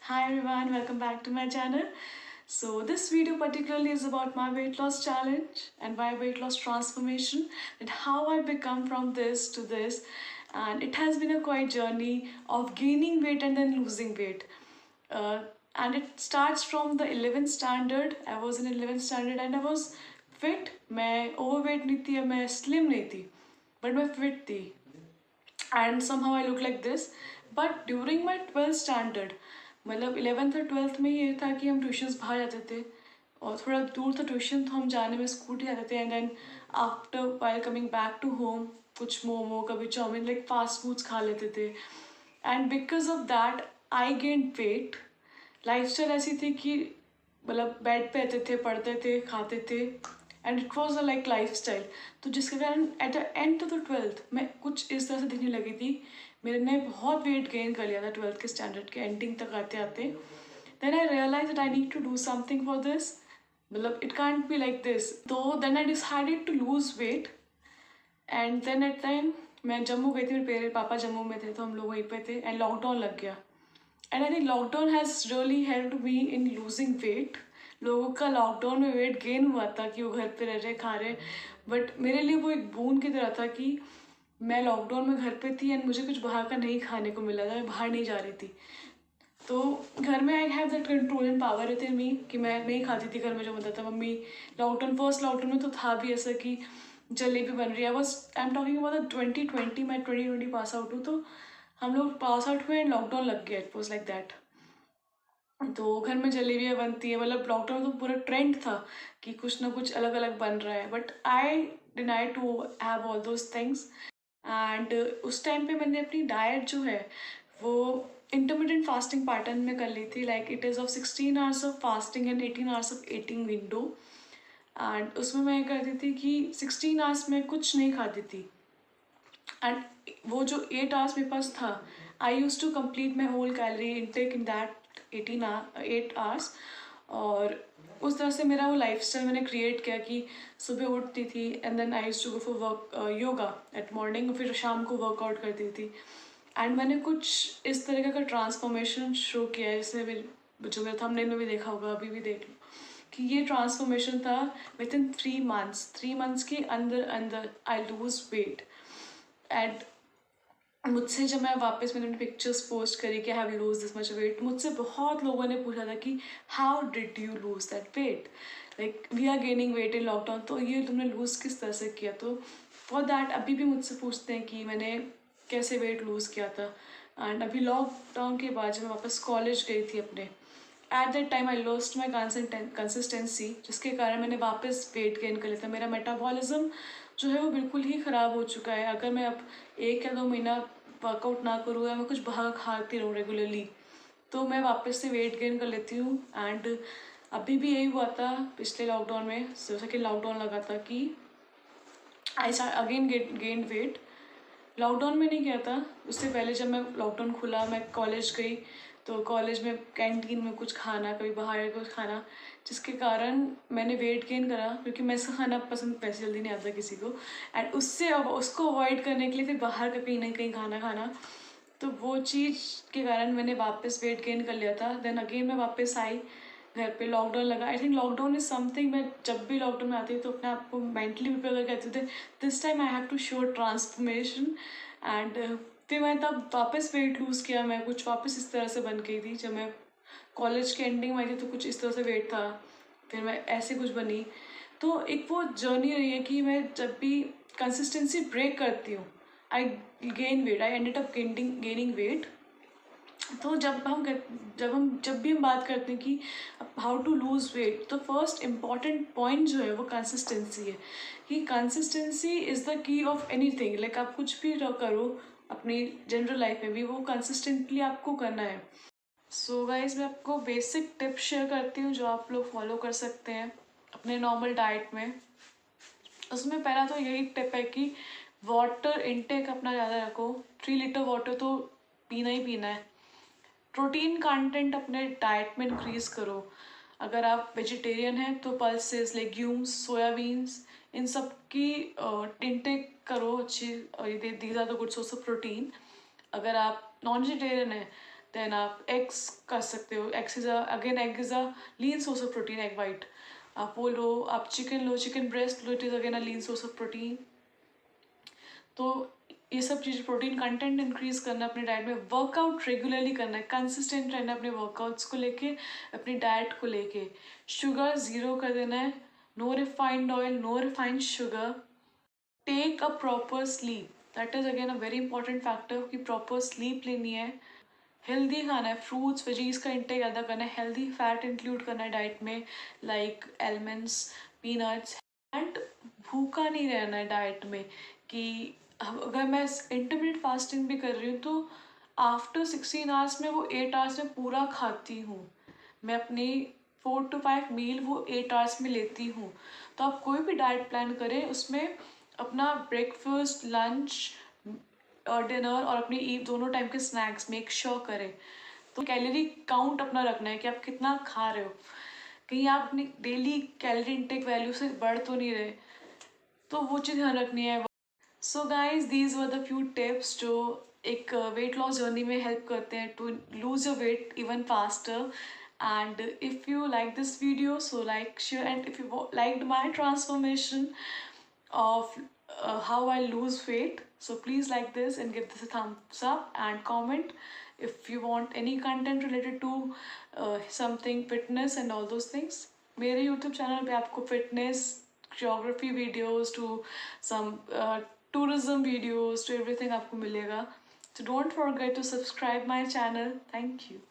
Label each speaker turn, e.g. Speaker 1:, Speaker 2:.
Speaker 1: Hi everyone, welcome back to my channel. So this video particularly is about my weight loss challenge and my weight loss transformation and how I become from this to this, and it has been a quite journey of gaining weight and then losing weight. Uh, and it starts from the 11th standard. I was in 11th standard and I was fit. मैं overweight नहीं थी, मैं slim नहीं थी, but मैं fit थी. And somehow I look like this. But during my 12th standard, मतलब 11th और 12th में ये था कि हम ट्यूशन्स बाहर जाते थे और थोड़ा दूर था ट्यूशन, तो हम जाने में स्कूटी जाते थे. And then after while coming back to home कुछ मोमो कभी चाउमीन लाइक फास्ट फूड्स खा लेते थे. And because of that I gain weight. Lifestyle ऐसी थी कि मतलब बेड पे रहते थे, पढ़ते थे, खाते थे, and it was a like life style. तो जिसके कारण at the end of the twelfth मैं कुछ इस तरह से दिखने लगी थी. मैंने बहुत वेट गेन कर लिया था ट्वेल्थ के स्टैंडर्ड के एंडिंग तक आते आते. Then I realise that I need to do something for this. मतलब it can't be like this. तो then I decided to lose weight. And then at time मैं जम्मू गई थी, मेरे पापा जम्मू में थे तो हम लोग वहीं पे थे, एंड लॉकडाउन लग गया. And I think lockdown has really helped me in losing weight. लोगों का लॉकडाउन में वेट गेन हुआ था कि वो घर पे रह रहे खा रहे, बट मेरे लिए वो एक बून की तरह था कि मैं लॉकडाउन में घर पे थी एंड मुझे कुछ बाहर का नहीं खाने को मिला था, मैं बाहर नहीं जा रही थी. तो घर में I have that control and power within me कि मैं नहीं खाती थी घर में जो बनता था. मम्मी लॉकडाउन फर्स्ट लॉकडाउन में तो था भी ऐसा कि जलेबी बन रही है. I am talking about 2020. मैं 2020 पास आउट हूँ, तो हम लोग पास आउट हुए एंड लॉकडाउन लग गया. It was like that. तो घर में जलेबियाँ बनती है, मतलब लॉकडाउन में तो पूरा ट्रेंड था कि कुछ ना कुछ अलग अलग बन रहा है. But I deny to have all those things. And उस टाइम पे मैंने अपनी डाइट जो है वो इंटरमीडियंट फास्टिंग पैटर्न में कर ली थी. Like it is of 16 hours of fasting and 18 hours of eating window. And उसमें मैं करती थी कि 16 आवर्स में कुछ नहीं खाती थी, एंड वो जो 8 आवर्स मेरे पास था I use to complete my whole calorie intake in that 8 hours. और उस तरह से मेरा वो लाइफस्टाइल मैंने क्रिएट किया कि सुबह उठती थी and then I use to go for work yoga at morning, फिर शाम को वर्कआउट करती थी. एंड मैंने कुछ इस तरीके का ट्रांसफॉर्मेशन शुरू किया है, जैसे जो मेरे थंबनेल में भी देखा होगा, अभी भी देख लो कि ये ट्रांसफॉर्मेशन था विद इन 3 मंथ्स के अंदर अंदर आई लूज वेट. एंड मुझसे जब मैं वापस मैंने अपनी पिक्चर्स पोस्ट करी कि I have lose this much weight, मुझसे बहुत लोगों ने पूछा था कि how did you lose that weight, like we are gaining weight in lockdown, तो ये तुमने लूज़ किस तरह से किया. तो फॉर दैट अभी भी मुझसे पूछते हैं कि मैंने कैसे वेट लूज़ किया था. एंड अभी लॉकडाउन के बाद जब मैं वापस कॉलेज गई थी अपने, at that time I lost my consistency, जिसके कारण मैंने वापस वेट गेन कर लिया था. मेरा मेटाबॉलिज्म जो है वो बिल्कुल ही ख़राब हो चुका है. अगर मैं अब 1 या 2 महीना वर्कआउट ना करूँ या मैं कुछ बाहर खाती रहूँ रेगुलरली, तो मैं वापस से वेट गेन कर लेती हूँ. एंड अभी भी यही हुआ था पिछले लॉकडाउन में, सेकेंड लॉकडाउन लगा था कि I start again gain weight. Lockdown में नहीं किया था, उससे पहले जब मैं लॉकडाउन खुला मैं कॉलेज गई, तो कॉलेज में कैंटीन में कुछ खाना, कभी बाहर कुछ खाना, जिसके कारण मैंने वेट गेन करा, क्योंकि मैस का खाना पसंद वैसे जल्दी नहीं आता किसी को. एंड उससे अब उसको अवॉइड करने के लिए फिर बाहर का कहीं ना कहीं खाना खाना, तो वो चीज़ के कारण मैंने वापस वेट गेन कर लिया था. देन अगेन मैं वापस आई घर पे, लॉकडाउन लगा. I think lockdown is something, मैं जब भी लॉकडाउन में आती हूँ तो अपने आप को मेंटली प्रिपेयर करके आती हूँ this time I have to show transformation. And फिर मैं तब वापस वेट लूज़ किया. मैं कुछ वापस इस तरह से बन गई थी. जब मैं कॉलेज के एंडिंग में आई थी तो कुछ इस तरह से वेट था, फिर मैं ऐसे कुछ बनी. तो एक वो जर्नी रही है कि मैं जब भी कंसिस्टेंसी ब्रेक करती हूँ I gain weight, I ended up gaining weight. तो जब भी हम बात करते हैं कि हाउ टू लूज़ वेट, तो फर्स्ट इम्पॉर्टेंट पॉइंट जो है वो कंसिस्टेंसी है. कि consistency is the key of anything. Like आप कुछ भी करो अपनी जनरल लाइफ में भी, वो कंसिस्टेंटली आपको करना है. सो गाइज मैं आपको बेसिक टिप्स शेयर करती हूँ जो आप लोग फॉलो कर सकते हैं अपने नॉर्मल डाइट में. उसमें पहला तो यही टिप है कि वाटर इनटेक अपना ज़्यादा रखो. 3 लीटर वाटर तो पीना ही पीना है. प्रोटीन कंटेंट अपने डाइट में इंक्रीज़ करो. अगर आप वेजिटेरियन हैं तो पल्सेस, लेग्यूम्स, सोयाबीन्स, इन सब की इनटेक करो अच्छी. These are the good source of protein. अगर आप नॉन वेजिटेरियन हैं देन आप एग्स कर सकते हो, eggs is again egg is a lean source of protein, egg white. आप वो लो, आप चिकन लो, चिकन ब्रेस्ट लो, it is again a lean source of protein. तो ये सब चीज़, प्रोटीन कंटेंट इंक्रीज करना अपने डाइट में, वर्कआउट रेगुलरली करना है, कंसिस्टेंट रहना है अपने वर्कआउट्स को लेके, अपनी डाइट को लेके, शुगर ज़ीरो कर देना है, no refined oil, no refined sugar, take a proper sleep, that is again a very important factor कि प्रॉपर स्लीप लेनी है, हेल्दी खाना है, फ्रूट्स वेजीज का इंटेक ज़्यादा करना है, हेल्दी फैट इंक्लूड करना है डाइट में, लाइक एलमंड्स, पीनट्स, एंड भूखा नहीं रहना है डाइट में। कि अगर मैं इंटरमीडिएट फास्टिंग भी कर रही हूँ तो आफ्टर 16 आवर्स में वो 8 आवर्स में पूरा खाती हूँ, मैं अपनी 4 to 5 मील वो 8 आवर्स में लेती हूँ। तो आप कोई भी डाइट प्लान करें उसमें अपना ब्रेकफास्ट, लंच और डिनर और अपनी ईव दोनों टाइम के स्नैक्स मेक श्योर करें। तो कैलोरी काउंट अपना रखना है कि आप कितना खा रहे हो, कहीं आप अपनी डेली कैलोरी इंटेक वैल्यू से बढ़ तो नहीं रहे, तो वो चीज़ ध्यान रखनी है। So guys these were the few tips जो एक वेट लॉस जर्नी में हेल्प करते हैं to lose your weight even faster. And if you like this video, so like, share, and if you liked my transformation of how I lose weight, so please like this and give this a thumbs up and comment if you want any content related to something fitness and all those things। मेरे YouTube channel पे आपको fitness, geography videos to some tourism videos to everything आपको मिलेगा। So don't forget to subscribe my channel. Thank you.